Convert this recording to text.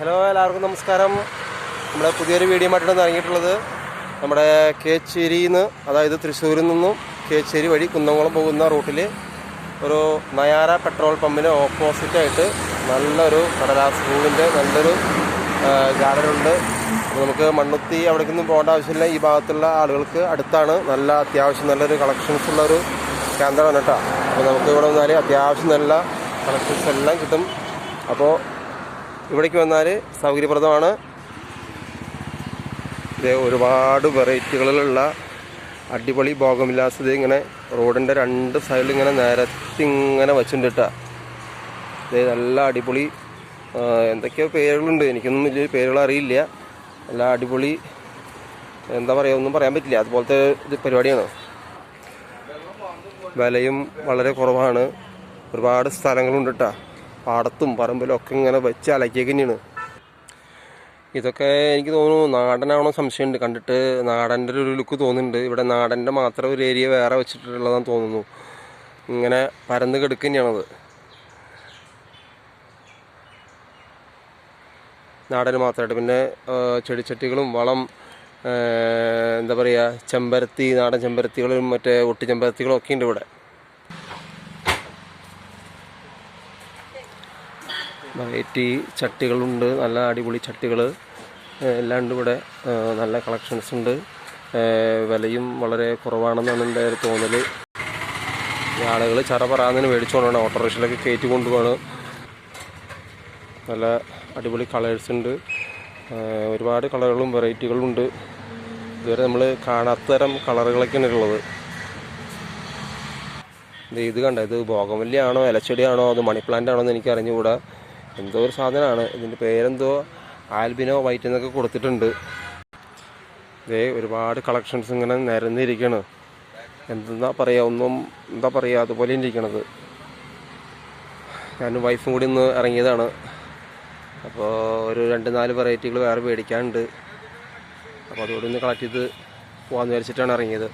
Hello, എല്ലാവർക്കും നമസ്കാരം. നമ്മുടെ പുതിയൊരു വീഡിയോ ആയിട്ടാണ് ഇറങ്ങിയിട്ടുള്ളത്. നമ്മുടെ കേച്ചേരിയിൽ നിന്ന്, അതായത് തൃശ്ശൂരിൽ നിന്നും കേച്ചേരി വഴി കുന്നംകുളം പോകുന്ന റൂട്ടിൽ ഒരു നയാര പെട്രോൾ പമ്പിന് ഓപ്പോസിറ്റായിട്ട് നല്ലൊരു കടലാസ് പൂവിൻ്റെ നല്ലൊരു ഗാർഡനുണ്ട്. അപ്പോൾ നമുക്ക് മണ്ണുത്തി അവിടേക്കൊന്നും പോകേണ്ട ആവശ്യമില്ല. ഈ ഭാഗത്തുള്ള ആളുകൾക്ക് അടുത്താണ്. നല്ല അത്യാവശ്യം നല്ലൊരു കളക്ഷൻസ് ഉള്ളൊരു കേന്ദ്രമാണ് കേട്ടോ. അപ്പോൾ നമുക്ക് ഇവിടെ വന്നാൽ അത്യാവശ്യം നല്ല കളക്ഷൻസ് എല്ലാം കിട്ടും. അപ്പോൾ ഇവിടേക്ക് വന്നാൽ സൗകര്യപ്രദമാണ്. ഒരുപാട് വെറൈറ്റികളിലുള്ള അടിപൊളി ബോഗൻവില്ലാസ് ഇങ്ങനെ റോഡിൻ്റെ രണ്ട് സൈഡിൽ ഇങ്ങനെ നിരത്തി ഇങ്ങനെ വച്ചിട്ടുണ്ട് കേട്ടോ. നല്ല അടിപൊളി എന്തൊക്കെയോ പേരുകളുണ്ട്, എനിക്കൊന്നും വലിയ പേരുകൾ അറിയില്ല. നല്ല അടിപൊളി, എന്താ പറയുക, ഒന്നും പറയാൻ പറ്റില്ല, അതുപോലത്തെ ഇത് പരിപാടിയാണ്. വിലയും വളരെ കുറവാണ്. ഒരുപാട് സ്ഥലങ്ങളുണ്ട് കേട്ടോ. പാടത്തും പറമ്പിലും ഒക്കെ ഇങ്ങനെ വെച്ച് അലക്കിയൊക്കെ തന്നെയാണ്. ഇതൊക്കെ എനിക്ക് തോന്നുന്നു നാടനാണോ സംശയമുണ്ട്. കണ്ടിട്ട് നാടൻ്റെ ഒരു ലുക്ക് തോന്നുന്നുണ്ട്. ഇവിടെ നാടൻ്റെ മാത്രം ഒരു ഏരിയ വേറെ വെച്ചിട്ടുള്ളതാണെന്ന് തോന്നുന്നു. ഇങ്ങനെ പരന്ന് കിടക്കുക തന്നെയാണത്. നാടന് മാത്രമായിട്ട് പിന്നെ ചെടിച്ചട്ടികളും വളം, എന്താ പറയുക, ചെമ്പരത്തി, നാടൻ ചെമ്പരത്തികളും മറ്റേ ഒട്ടി ചെമ്പരത്തികളും ഒക്കെ ഉണ്ട് ഇവിടെ. വെറൈറ്റി ചട്ടികളുണ്ട്, നല്ല അടിപൊളി ചട്ടികൾ എല്ലാം ഉണ്ട് ഇവിടെ. നല്ല കളക്ഷൻസ് ഉണ്ട്. വിലയും വളരെ കുറവാണെന്നാണ് എൻ്റെ ഒരു തോന്നൽ. ഈ ആളുകൾ ചറപറാന്നിന് മേടിച്ചുകൊണ്ടാണ് ഓട്ടോറിക്ഷയിലൊക്കെ കയറ്റി കൊണ്ടുപോവാണ്. നല്ല അടിപൊളി കളേഴ്സ് ഉണ്ട്. ഒരുപാട് കളറുകളും വെറൈറ്റികളും ഉണ്ട്. ഇതുവരെ നമ്മൾ കാണാത്ത തരം കളറുകളൊക്കെയാണ് ഉള്ളത്. ഇത് കണ്ട, ഇത് ബോഗൻവില്ലയാണോ ഇലച്ചെടിയാണോ അത് മണി പ്ലാന്റ് ആണോ എന്ന് എനിക്ക് അറിഞ്ഞുകൂടാ. എന്തോ ഒരു സാധനമാണ്. ഇതിൻ്റെ പേരെന്തോ ആൽബിനോ വൈറ്റ് എന്നൊക്കെ കൊടുത്തിട്ടുണ്ട്. ഒരുപാട് കളക്ഷൻസ് ഇങ്ങനെ നിരന്നിരിക്കുകയാണ്. എന്താ പറയുക, ഒന്നും എന്താ പറയുക, അതുപോലെ ഇരിക്കണത്. ഞാനും വൈഫും കൂടി ഒന്ന് ഇറങ്ങിയതാണ്. അപ്പോൾ ഒരു 2-4 വെറൈറ്റികൾ വേറെ മേടിക്കാനുണ്ട്. അപ്പോൾ അതുകൂടി ഒന്ന് കളക്ട് ചെയ്ത് പോകാമെന്ന് വിചാരിച്ചിട്ടാണ് ഇറങ്ങിയത്.